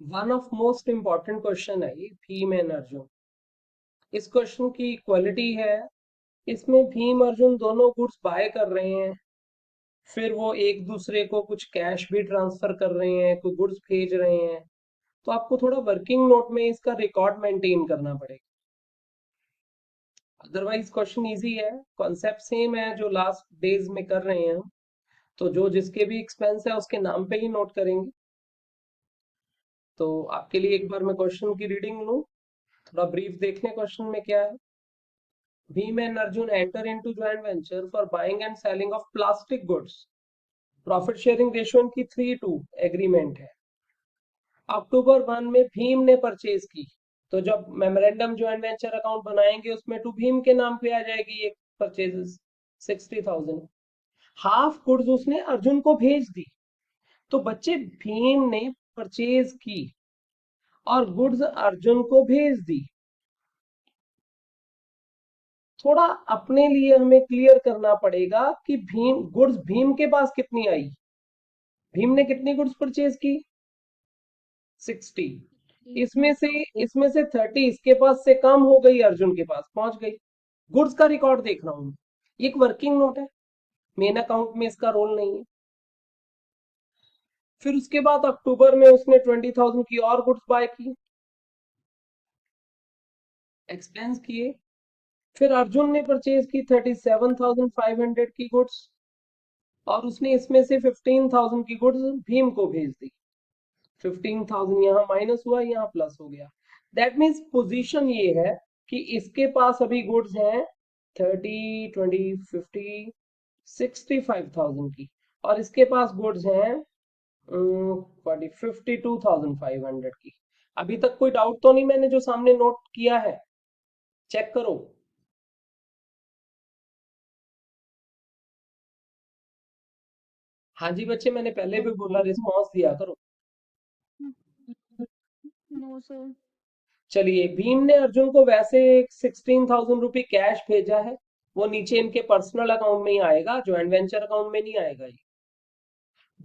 One of most important question है ये, Bhim and Arjun. इस क्वेश्चन की क्वालिटी है, इसमें भीम अर्जुन दोनों गुड्स बाय कर रहे हैं, फिर वो एक दूसरे को कुछ कैश भी ट्रांसफर कर रहे हैं, कोई गुड्स भेज रहे हैं। तो आपको थोड़ा वर्किंग नोट में इसका रिकॉर्ड मेंटेन करना पड़ेगा। अदरवाइज क्वेश्चन इजी है, कॉन्सेप्ट सेम है जो लास्ट डेज में कर रहे हैं हम। तो जो जिसके भी एक्सपेंस है उसके नाम पे ही नोट करेंगे। तो आपके लिए एक बार मैं क्वेश्चन की रीडिंग लूं, थोड़ा ब्रीफ देख लें क्वेश्चन में क्या है। Bhim and Arjun enter into joint venture for buying and selling of plastic goods. Profit sharing ratio इनकी 3:2 एग्रीमेंट है। अक्टूबर 1 में भीम ने परचेज की, तो जब मेमोरेंडम ज्वाइंट वेंचर अकाउंट बनाएंगे उसमें टू भीम के नाम पे आ जाएगी ये परचेजेस 60,000। हाफ गुड्स उसने अर्जुन को भेज दी। तो बच्चे भीम ने परचेज की और गुड्स अर्जुन को भेज दी। थोड़ा अपने लिए हमें क्लियर करना पड़ेगा कि भीम के पास कितनी आई। भीम ने कितनी गुड्स परचेज की? 60। इसमें से इसमें से 30 इसके पास से कम हो गई, अर्जुन के पास पहुंच गई। गुड्स का रिकॉर्ड देख रहा हूं, ये एक वर्किंग नोट है, मेन अकाउंट में इसका रोल नहीं है। फिर उसके बाद अक्टूबर में उसने 20,000 की और गुड्स बाय की, एक्सपेंस किए। फिर अर्जुन ने परचेज की 37,500 की गुड्स, और उसने इसमें से 15,000 की गुड्स भीम को भेज दी। 15,000 यहाँ माइनस हुआ, यहाँ प्लस हो गया। दैट मीन्स पोजीशन ये है कि इसके पास अभी गुड्स हैं 30, 20, 50, 65,000 की, और इसके पास गुड्स हैं 52,500 की। अभी तक कोई डाउट तो नहीं मैंने जो सामने नोट किया है? चेक करो। हाँ जी बच्चे, मैंने पहले भी बोला, रिस्पॉन्स दिया करो। No sir. चलिए, भीम ने अर्जुन को वैसे 16,000 रुपये कैश भेजा है, वो नीचे इनके पर्सनल अकाउंट में ही आएगा, ज्वाइंट वेंचर अकाउंट में नहीं आएगा ये।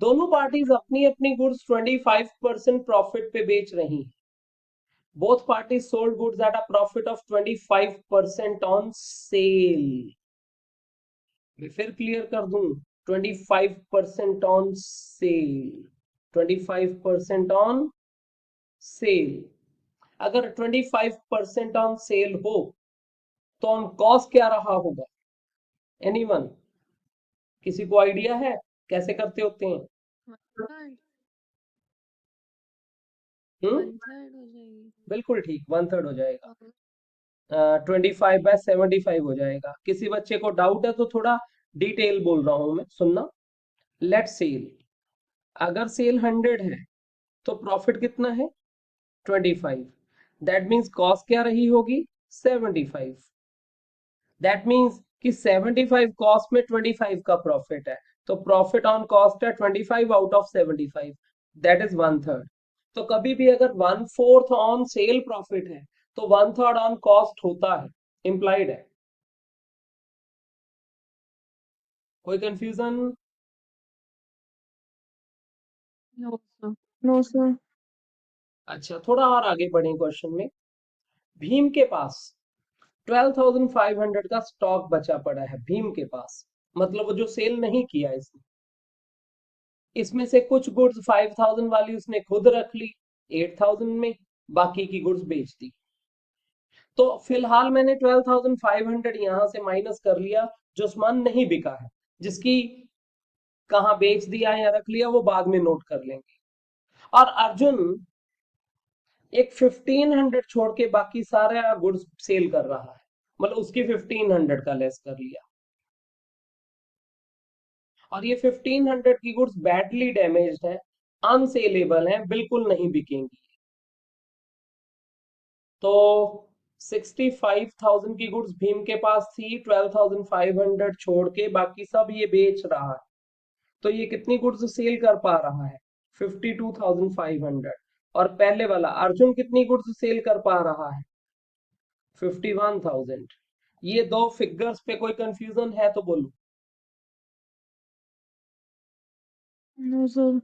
दोनों पार्टीज अपनी अपनी गुड्स 25% प्रॉफिट पे बेच रही हैं। Both parties sold goods at a profit of 25% on sale. मैं फिर क्लियर कर दूं, 25% ऑन सेल, 25% ऑन सेल। अगर 25% ऑन सेल हो तो ऑन कॉस्ट क्या रहा होगा? एनीवन, किसी को आइडिया है कैसे करते होते हैं? थर्ड। हम्म, 1/3 हो जाएगी। बिल्कुल ठीक, 1/3 हो जाएगा। और 25/75 हो जाएगा। किसी बच्चे को डाउट है तो थोड़ा डिटेल बोल रहा हूं मैं, सुनना। लेट सेल, अगर सेल 100 है तो प्रॉफिट कितना है? 25। दैट मीन्स कॉस्ट क्या रही होगी? 75। दैट मीन्स कि 75 कॉस्ट में 25 का प्रॉफिट है, तो प्रॉफिट ऑन कॉस्ट है 25 आउट ऑफ 75, दैट इज 1/3। तो कभी भी अगर 1/4 ऑन सेल प्रॉफिट है तो 1/3 ऑन कॉस्ट होता है, इंप्लाइड है। कोई confusion? No sir. No sir. अच्छा, थोड़ा और आगे बढ़े क्वेश्चन में। भीम के पास 12,500 का स्टॉक बचा पड़ा है, भीम के पास, मतलब वो जो सेल नहीं किया इसने। इसमें से कुछ गुड्स 5,000 वाली उसने खुद रख ली 8,000 में, बाकी की गुड्स बेच दी। तो फिलहाल मैंने 12,500 यहां से माइनस कर लिया, जो सामान नहीं बिका है, जिसकी कहाँ बेच दिया या रख लिया वो बाद में नोट कर लेंगे। और अर्जुन एक 1,500 छोड़ के बाकी सारा गुड्स सेल कर रहा है, मतलब उसकी 1,500 का लेस कर लिया। और ये 1,500 की गुड्स बैडली डैमेज्ड है, अनसेलेबल है, बिल्कुल नहीं बिकेंगी। तो 65,000 की गुड्स भीम के पास थी, 12,500 छोड़ के बाकी सब ये बेच रहा है। तो ये कितनी गुड्स सेल कर पा रहा है? 52,500। और पहले वाला अर्जुन कितनी गुड्स सेल कर पा रहा है? 51,000। ये दो फिगर्स पे कोई कंफ्यूजन है तो बोलो। No sir.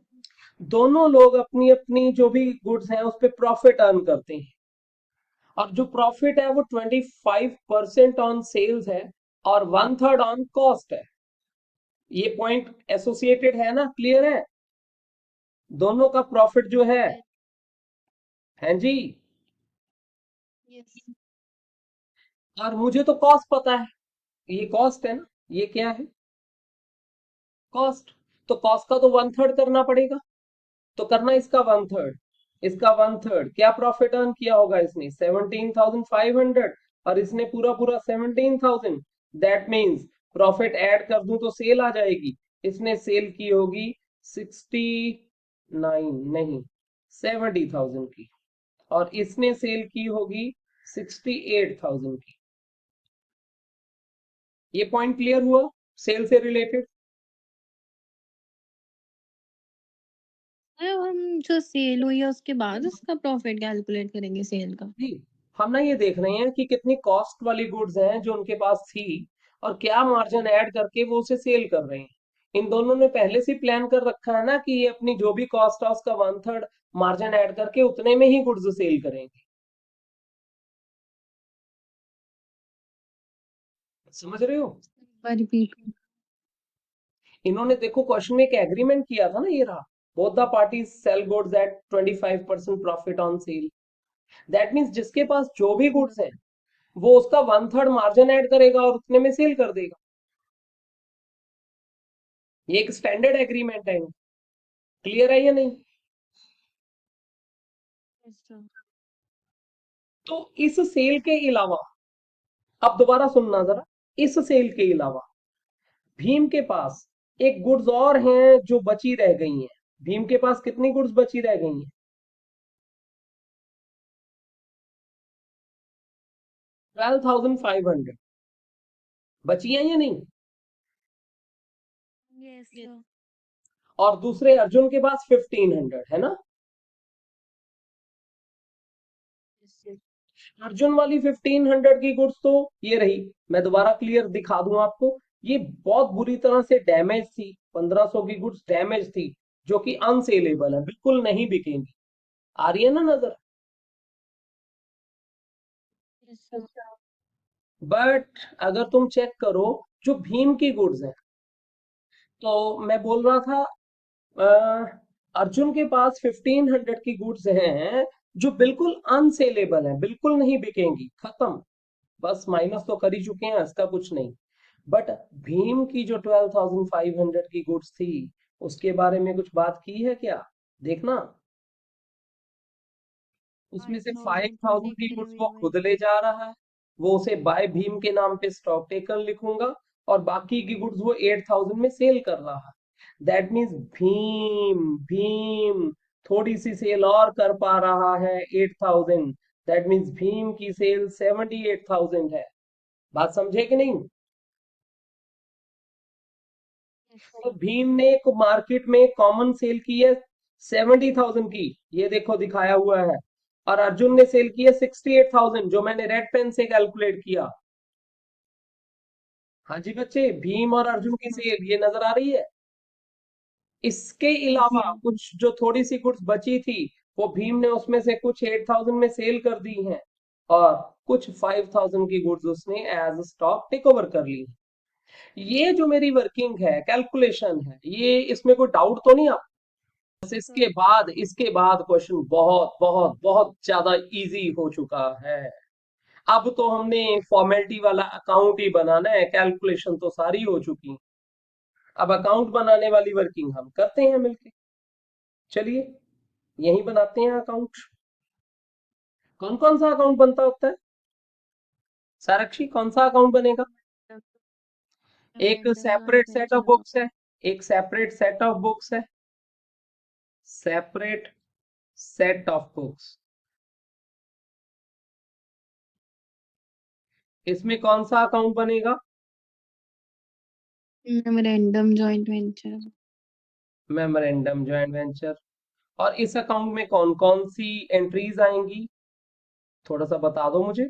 दोनों लोग अपनी अपनी जो भी गुड्स हैं उस पे प्रॉफिट अर्न करते हैं, और जो प्रॉफिट है वो 25% ऑन सेल्स है और 1/3 ऑन कॉस्ट है। ये पॉइंट एसोसिएटेड है ना, क्लियर है? दोनों का प्रॉफिट जो है जी। यस। और मुझे तो कॉस्ट पता है, ये कॉस्ट है ना, ये क्या है? कॉस्ट। तो कॉस्ट का तो 1/3 करना पड़ेगा, तो करना इसका 1/3, इसका 1/3। क्या प्रॉफिट अर्न किया होगा इसने? 17,500, और इसने पूरा पूरा 17,000। दैट मीन्स प्रॉफिट ऐड कर दूं तो सेल आ जाएगी। इसने सेल की होगी 69, नहीं, 70,000 की, और इसने सेल की होगी 68,000 की। ये पॉइंट क्लियर हुआ सेल से रिलेटेड? हम जो सेल हुई है उसके बाद उसका प्रॉफिट कैलकुलेट करेंगे सेल का। जी, हम ना ये देख रहे हैं कि कितनी कॉस्ट वाली गुड्स हैं जो उनके पास थी, और क्या मार्जिन ऐड करके वो उसे सेल कर रहे हैं। इन दोनों ने पहले से प्लान कर रखा है ना कि ये अपनी जो भी कॉस्ट है उसका 1/3 मार्जिन ऐड करके उतने में ही गुड्स सेल करेंगे। समझ रहे हो? रिपीट। इन्होंने देखो क्वेश्चन में एक एग्रीमेंट किया था ना, ये रहा, both the parties sell goods at 25% profit on sale. That means जिसके पास जो भी गुड्स है वो उसका 1/3 मार्जिन ऐड करेगा और उतने में सेल कर देगा। ये एक स्टैंडर्ड एग्रीमेंट है। क्लियर है या नहीं? तो इस सेल के अलावा, अब दोबारा सुनना जरा, इस सेल के अलावा भीम के पास एक गुड्स और हैं जो बची रह गई हैं। भीम के पास कितनी गुड्स बची रह गई हैं? 12,500 बची हैं या नहीं? Yes sir. और दूसरे अर्जुन के पास 1,500 है ना। अर्जुन वाली 1,500 की गुड्स तो ये रही। मैं दोबारा क्लियर दिखा दूं आपको। ये बहुत बुरी तरह से डैमेज थी, 1,500 की गुड्स डैमेज थी, जो कि अनसेलेबल है, बिल्कुल नहीं बिकेंगी। आ रही है ना नजर? Yes sir. बट अगर तुम चेक करो जो भीम की गुड्स हैं, तो मैं बोल रहा था अर्जुन के पास 1,500 की गुड्स हैं जो बिल्कुल अनसेलेबल है, बिल्कुल नहीं बिकेंगी, खत्म। बस माइनस तो कर ही चुके हैं, इसका कुछ नहीं। बट भीम की जो 12,500 की गुड्स थी, उसके बारे में कुछ बात की है क्या? देखना, उसमें से 5,000 देख की रही गुड्स हूँ वो ये खुद ले जा रहा है, वो उसे बाय भीम के नाम पे स्टॉक टेकन लिखूंगा, और बाकी की गुड्स वो 8,000 में सेल कर रहा है। दैट मीन्स भीम भीम थोड़ी सी सेल और कर पा रहा है, 8,000। दैट मीन्स भीम की सेल 78,000 है। बात समझे कि नहीं? तो भीम ने एक मार्केट में कॉमन सेल की है 70,000 की, ये देखो दिखाया हुआ है, और अर्जुन ने सेल की है 68,000, जो मैंने रेड पेन से कैलकुलेट किया। हाँ जी बच्चे, भीम और अर्जुन की सेल ये नजर आ रही है। इसके यस अलावा सर। कुछ जो थोड़ी सी गुड्स बची थी, वो भीम ने उसमें से कुछ 8,000 में सेल कर दी हैं, और कुछ 5,000 की गुड्स उसने एज स्टॉक टेक ओवर कर ली। ये जो मेरी वर्किंग है, कैलकुलेशन है, ये इसमें कोई डाउट तो नहीं? बस इसके बाद क्वेश्चन बहुत बहुत बहुत ज्यादा इजी हो चुका है। अब तो हमने फॉर्मेलिटी वाला अकाउंट ही बनाना है, कैलकुलेशन तो सारी हो चुकी। अब अकाउंट बनाने वाली वर्किंग हम करते हैं मिलके। चलिए, यही बनाते हैं अकाउंट। कौन कौन सा अकाउंट बनता होता है साक्षी? कौन सा अकाउंट बनेगा? एक memorandum separate joint set of venture का। बुक्स है, एक सेपरेट सेट ऑफ बुक्स है, सेपरेट सेट ऑफ बुक्स। इसमें कौन सा अकाउंट बनेगा? Memorandum joint venture. Memorandum joint venture. और इस अकाउंट में कौन कौन सी एंट्रीज आएंगी, थोड़ा सा बता दो मुझे।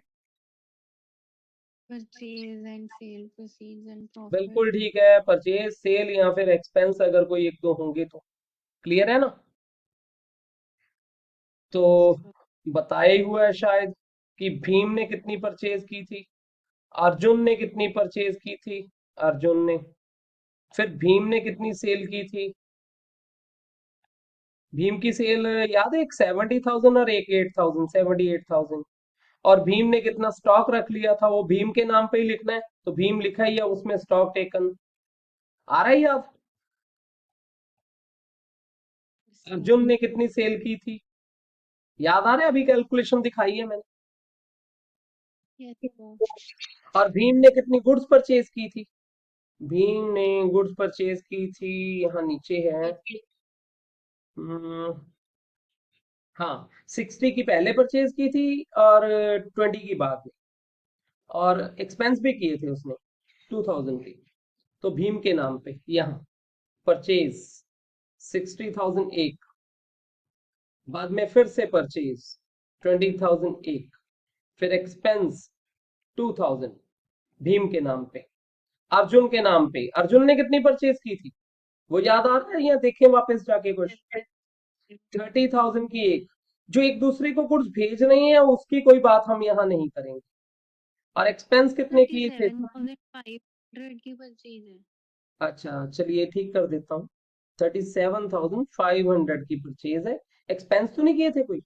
Purchase and sale proceeds and profit. बिल्कुल ठीक है, परचेज सेल या फिर एक्सपेंस, अगर कोई एक दो होंगे तो। क्लियर है ना? तो बताया ही हुआ है शायद कि भीम ने कितनी परचेज की थी, अर्जुन ने कितनी परचेज की थी, अर्जुन ने, फिर भीम ने कितनी सेल की थी, भीम की सेल याद है, एक 70,000 और एक 8,000, 78,000। और भीम ने कितना स्टॉक रख लिया था, वो भीम के नाम पे ही लिखना है, तो भीम लिखा ही है उसमें, स्टॉक टेकन। आ रहा है याद? अर्जुन ने कितनी सेल की थी, याद आ रहा है? अभी कैलकुलेशन दिखाई है मैंने। और भीम ने कितनी गुड्स परचेज की थी, भीम ने गुड्स परचेज की थी, यहाँ नीचे है। हम्म, हाँ, 60 की पहले परचेज की थी और 20 की बाद में, और एक्सपेंस भी किए थे उसने 2000 के। तो भीम के नाम पे यहाँ परचेज 60,000 एक, बाद में फिर से परचेज 20,000 एक, फिर एक्सपेंस 2000 भीम के नाम पे। अर्जुन के नाम पे अर्जुन ने कितनी परचेज की थी, वो याद आ रहा है? यहाँ देखें वापस जाके क्वेश्चन। 30,000 की एक, जो एक दूसरे को गुड्स भेज रहे हैं उसकी कोई बात हम यहाँ नहीं करेंगे। और एक्सपेंस कितने किए थे? 37,500 की परचेज है। अच्छा चलिए ठीक कर देता हूँ, 37,500 की परचेज है। एक्सपेंस तो नहीं किए थे कोई?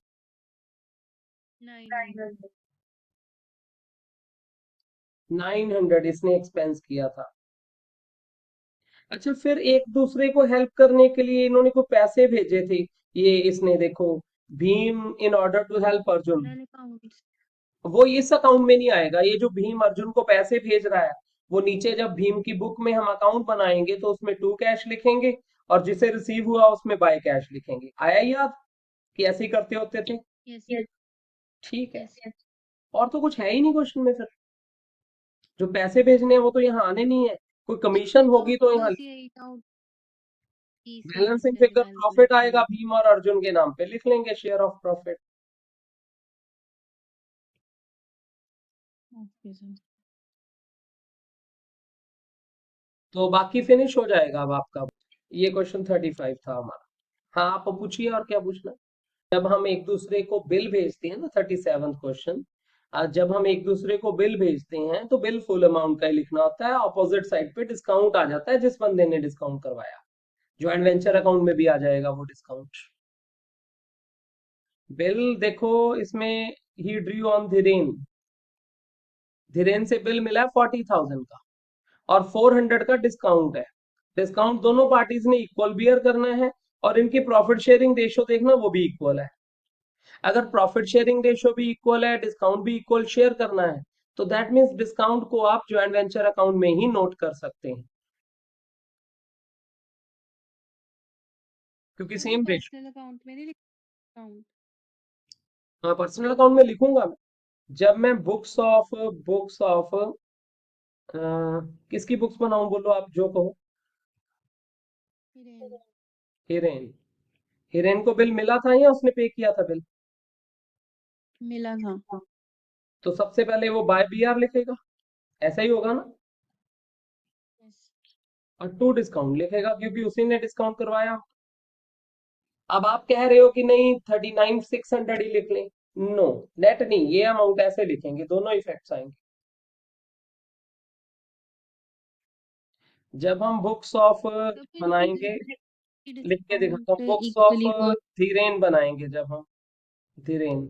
नहीं नहीं। 900 इसने एक्सपेंस किया था। अच्छा, फिर एक दूसरे को हेल्प करने के लिए इन्होंने को पैसे भेजे थे, ये इसने देखो, Bhim in order to help Arjun, general account. वो इस अकाउंट में नहीं आएगा। ये जो भीम अर्जुन को पैसे भेज रहा है, वो नीचे जब भीम की बुक में हम अकाउंट बनाएंगे तो उसमें टू कैश लिखेंगे, और जिसे रिसीव हुआ उसमें बाय कैश लिखेंगे। आया याद कि ऐसे ही करते होते थे? यस ठीक है। यस। और तो कुछ है ही नहीं क्वेश्चन में फिर, जो पैसे भेजने हैं वो तो यहाँ आने नहीं है, कोई कमीशन इसमें तो होगी तो यहाँ। बस यही डाउट की सेल्स बैलेंसिंग कैसे फिगर प्रॉफिट कैलकुलेट आएगा करेंगे। भीम और अर्जुन के नाम पे, लिख लेंगे share of profit. Okay sir. तो बाकी फिनिश हो जाएगा अब आपका। ये क्वेश्चन 35 था हमारा। हाँ, आप पूछिए और क्या पूछना है? जब हम एक दूसरे को बिल भेजते हैं ना, 37 क्वेश्चन, जब हम एक दूसरे को बिल भेजते हैं तो बिल फुल अमाउंट का ही लिखना होता है, ऑपोजिट साइड पे डिस्काउंट आ जाता है जिस बंदे ने डिस्काउंट करवाया। ज्वाइंट वेंचर अकाउंट में भी आ जाएगा वो डिस्काउंट। बिल देखो, इसमें ही ड्रू ऑन धीरेन, धीरेन से बिल मिला है 40,000 का, और 400 का डिस्काउंट है। डिस्काउंट दोनों पार्टीज ने इक्वल बियर करना है, और इनकी प्रॉफिट शेयरिंग रेशो देखना, वो भी इक्वल है। अगर प्रॉफिट शेयरिंग रेशो भी इक्वल है, डिस्काउंट भी इक्वल शेयर करना है, तो दैट मीन्स डिस्काउंट को आप ज्वाइंट वेंचर अकाउंट में ही नोट कर सकते हैं, क्योंकि सर वो सेम रेशो। पर्सनल अकाउंट में नहीं लिखा अकाउंट। हाँ, पर्सनल अकाउंट में लिखूंगा मैं, जब मैं बुक्स ऑफ किसकी बुक्स बनाऊं, बोलो आप जो कहो। हिरेन। हिरेन, हिरेन को बिल मिला था या उसने पे किया था बिल? मिला था। तो सबसे पहले वो बाय बी आर लिखेगा, ऐसा ही होगा ना, यस। और टू डिस्काउंट लिखेगा क्योंकि उसी ने डिस्काउंट करवाया। अब आप कह रहे हो कि नहीं 39,600 ही लिख लें, नो, नेट नहीं, ये अमाउंट ऐसे लिखेंगे, दोनों इफेक्ट्स आएंगे। जब हम बुक्स ऑफ तो फिर बनाएंगे, लिख के दिखाता हूँ, discount books of equally work. Dhiren बनाएंगे जब हम, धीरेन,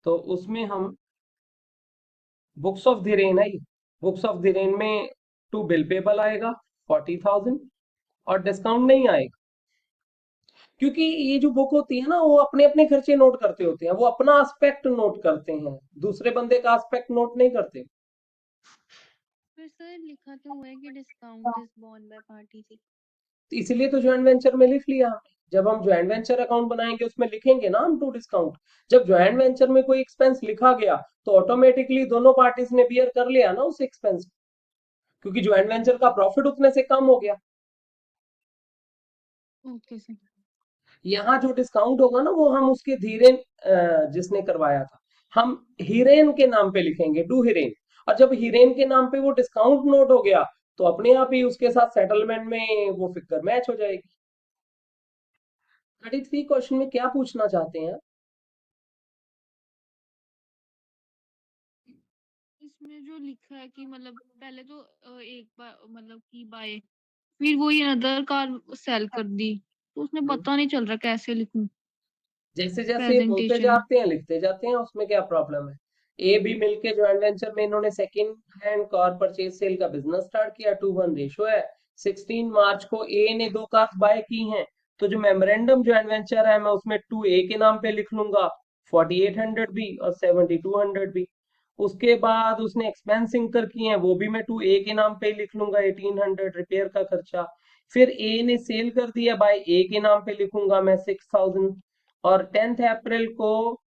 तो उसमें हम, बुक्स ऑफ धीरेन है ये, बुक्स ऑफ धीरेन में टू बिल पेबल आएगा 40,000, और डिस्काउंट नहीं आएगा, क्योंकि ये जो बुक होती है ना, वो अपने अपने खर्चे नोट करते होते हैं, वो अपना एस्पेक्ट नोट करते हैं, दूसरे बंदे का एस्पेक्ट नोट नहीं करते। फिर सर लिखा तो हुआ है कि discount is borne by party थी। तो इसीलिए तो ज्वाइंट वेंचर में लिख लिया हमने, जब हम ज्वाइंट वेंचर अकाउंट बनाएंगे उसमें लिखेंगे ना हम टू डिस्काउंट। जब ज्वाइंट वेंचर में कोई एक्सपेंस लिखा गया तो ऑटोमेटिकली दोनों पार्टीज ने बियर कर लिया ना उस एक्सपेंस, क्योंकि ज्वाइंट वेंचर का प्रॉफिट उतने से कम हो गया। Okay sir. यहाँ जो डिस्काउंट होगा ना, वो हम उसके धीरेन, जिसने करवाया था, हम हीरेन के नाम पे लिखेंगे, डू हीरेन। और जब हीरेन के नाम पे वो डिस्काउंट नोट हो गया, तो अपने आप ही उसके साथ सेटलमेंट में वो फिगर मैच हो जाएगी। 33 क्वेश्चन में क्या पूछना चाहते हैं? इसने जो लिखा है कि मतलब पहले तो एक बार मतलब की बाय, फिर वो ये अदर कार सेल कर दी, तो उसमें पता नहीं चल रहा कैसे लिखूं जैसे जैसे बोलते प्रेजेंटेशन में। जाते हैं लिखते जाते हैं, उसमें क्या प्रॉब्लम है। ए बी मिलके जॉइंट वेंचर में इन्होंने second hand car purchase sale का बिजनेस स्टार्ट किया, 2:1 रेशो है। 16 मार्च को ए ने 2 कार बाय की हैं, तो जो मेमोरेंडम जॉइंट वेंचर है मैं उसमें 2A के नाम पे लिख लूंगा, 4800 भी और 7200 भी। उसके बाद उसने एक्सपेंस इंकर किए हैं, वो भी मैं 2A के नाम पे ही लिख लूंगा, 1800 रिपेयर का खर्चा। फिर ए ने सेल कर दिया, बाय ए के नाम पे लिखूंगा मैं 6000। और 10th अप्रैल को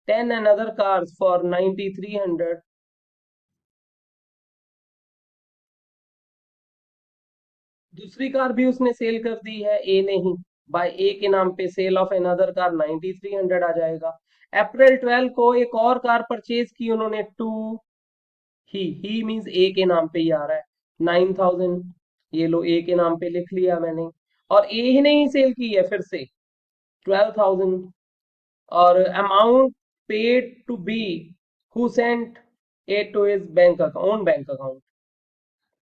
10 another cars for 9300। दूसरी कार भी उसने सेल कर दी है ए ने ही, बाय ए के नाम पे सेल ऑफ अनदर कार 9300 आ जाएगा। अप्रैल 12 को एक और कार परचेज की उन्होंने, टू ही मींस ए के नाम पे ही आ रहा है, 9000। ये लो ए के नाम पे लिख लिया मैंने। और ए ही ने ही सेल की है फिर से 12,000। और amount paid to be, who sent it to his bank account,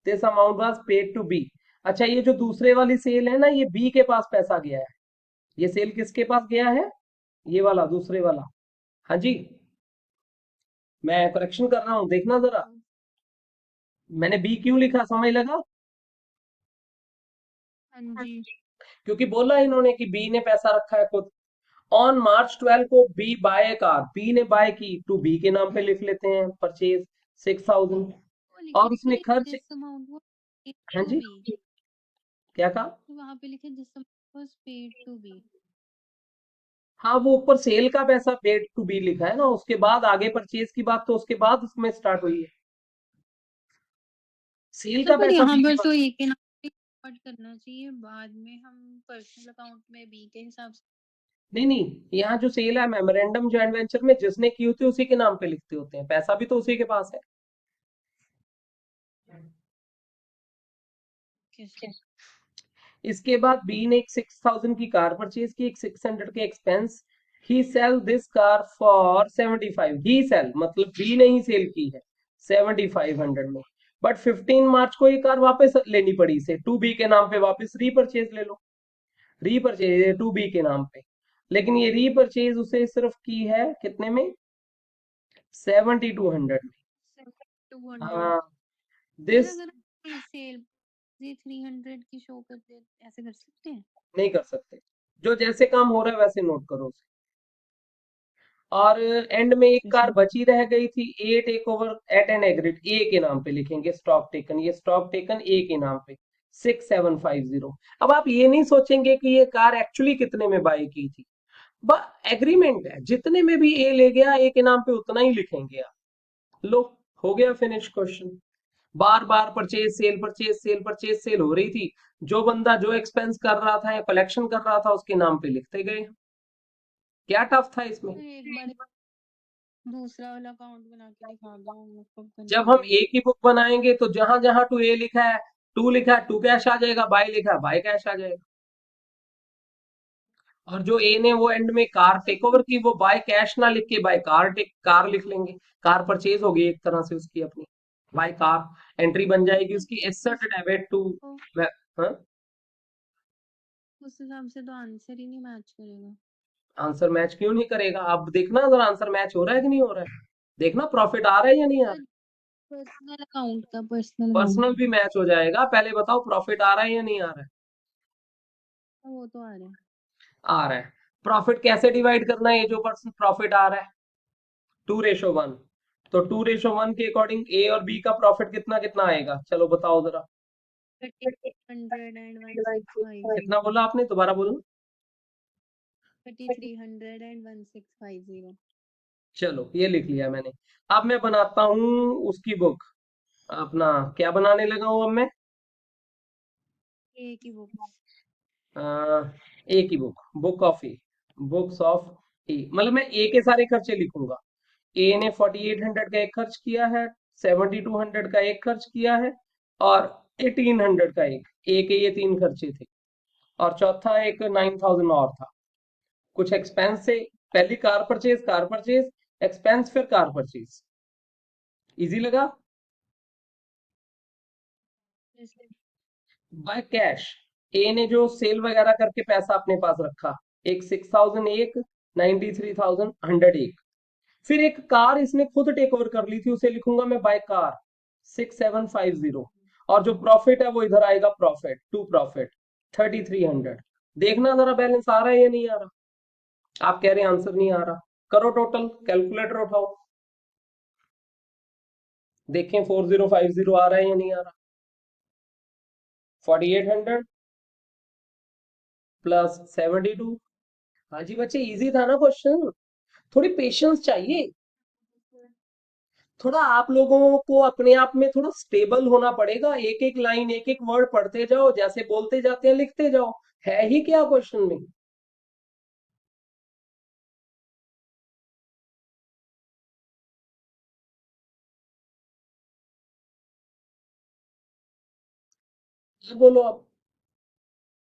this amount was paid to be. अच्छा, ये जो दूसरे वाली सेल है ना, ये बी के पास पैसा गया है। ये सेल किसके पास गया है? ये वाला दूसरे वाला। हाँ जी, मैं करेक्शन कर रहा हूँ, देखना जरा। मैंने बी क्यों लिखा, समझ लगा? हाँ जी। क्योंकि बोला इन्होंने कि बी ने पैसा रखा है खुद। ऑन मार्च 12 को बी बाय कार, बी ने बाय की, टू बी के नाम पे लिख लेते हैं, परचेज 6000। वो लिखे और उसने कि खर्च, दिस अमाउंट वो पेड हाँ टू जी, बी, क्या कहा? तो वहां पे लिखे this amount was paid to be. हाँ, वो ऊपर सेल का पैसा पेड टू बी लिखा है ना, उसके बाद आगे परचेज की बात तो उसके बाद उसमें स्टार्ट हुई है। सेल सर का पर पैसा यहाँ बी के पर पास। तो ए के नाम पे कट करना चाहिए, बाद में हम पर्सनल अकाउंट में बी के हिसाब से। नहीं नहीं, यहाँ जो सेल है मेमोरेंडम जॉइंट वेंचर में जिसने की होती है उसी के नाम पे लिखते होते हैं, पैसा भी तो उसी के पास है। कैसे? इसके बाद बी ने एक 6000 की कार परचेज की, एक 600 के expense. He sell this car for 75, he sell मतलब बी ने ही सेल की है 7500 में। बट 15 मार्च को ये कार वापस लेनी पड़ी इसे, टू बी के नाम पे वापस रीपरचेज ले लो, रीपरचेज टू बी के नाम पे। लेकिन ये रीपरचेज उसे सिर्फ की है कितने में, 7200 में। 200। हाँ, सर दिस अगर सेल 300 की शो कर दे, ऐसे कर सकते हैं? नहीं कर सकते, जो जैसे काम हो रहा है वैसे नोट करो उसे। और एंड में एक ओके कार सर। बची रह गई थी, A take over at an agreed, A के नाम पे लिखेंगे स्टॉक टेकन, ये स्टॉक टेकन ए के नाम पे 6750। अब आप ये नहीं सोचेंगे कि ये कार एक्चुअली कितने में बाय की थी, बस एग्रीमेंट है, जितने में भी ए ले गया ए के नाम पे उतना ही लिखेंगे आप। लो, हो गया फिनिश क्वेश्चन। बार बार purchase sale purchase sale purchase sale हो रही थी, जो बंदा जो एक्सपेंस कर रहा था या कलेक्शन कर रहा था उसके नाम पे लिखते गए। क्या टफ था इसमें? सर एक बार दूसरा वाला अकाउंट बना के दिखा दो, मतलब जब हम कंफ्यूजन। ए की बुक बनाएंगे तो जहां जहां टू ए लिखा है, टू लिखा है टू कैश आ जाएगा, बाय लिखा है बाय कैश आ जाएगा। और जो ए ने वो एंड में कार टेक ओवर की, वो बाय कैश ना लिख के बाय कार टेक कार लिख लेंगे, कार परचेज होगी एक तरह से उसकी अपनी, बाय कार एंट्री बन जाएगी सर उसकी, एसेट डेबिट टू। तो हाँ, उस हिसाब से तो आंसर ही नहीं मैच करेगा। आंसर मैच क्यों नहीं करेगा? अब देखना अगर आंसर मैच हो रहा है कि नहीं हो रहा है, देखना प्रॉफिट आ रहा है या नहीं आ रहा सर है। पर्सनल अकाउंट का, पर्सनल अकाउंट पर्सनल भी मैच हो जाएगा, पहले बताओ प्रॉफिट आ रहा है या नहीं आ रहा है? वो तो आ रहा है। आ रहा है। प्रॉफिट कैसे डिवाइड करना है, ये जो परसेंट प्रॉफिट आ रहा है, 2:1। तो 2:1 के अकॉर्डिंग ए और बी का प्रॉफिट कितना कितना आएगा, चलो बताओ जरा। 300 and 1650। कितना बोला आपने, दोबारा बोलो। 300 and 1650। चलो ये लिख लिया मैंने। अब मैं बनाता हूँ उसकी बुक, अपना क्या बनाने लगा हूँ अब मैं, एक ही बुक। ए की book, book of A, books of A, मतलब मैं ए के सारे खर्चे लिखूंगा। ए ने 4800 का एक खर्च किया है, 7200 का एक खर्च किया है, और 1800 का एक, ए के ये तीन खर्चे थे। और चौथा एक 9000 और था, कुछ एक्सपेंस से। पहली कार परचेज एक्सपेंस, फिर कार परचेज। इजी लगा? By cash. ए ने जो सेल वगैरह करके पैसा अपने पास रखा, एक 6,000 एक, 93,100 एक। फिर एक कार इसने खुद टेक ओवर कर ली थी, उसे लिखूंगा मैं बाय कार, 6,750। और जो प्रॉफिट है वो इधर आएगा, प्रॉफिट टू प्रॉफिट 3,300। देखना जरा बैलेंस आ रहा है या नहीं आ रहा। आप कह रहे हैं आंसर नहीं आ रहा, करो टोटल, कैलकुलेटर उठाओ, देखें 4050 आ रहा है या नहीं आ रहा। 4800 प्लस 72। हाँ जी बच्चे, इजी था ना क्वेश्चन। थोड़ी पेशेंस चाहिए। थोड़ा आप लोगों को अपने आप में थोड़ा स्टेबल होना पड़ेगा, एक एक लाइन एक एक वर्ड पढ़ते जाओ, जैसे बोलते जाते हैं लिखते जाओ। है ही क्या क्वेश्चन में। बोलो आप।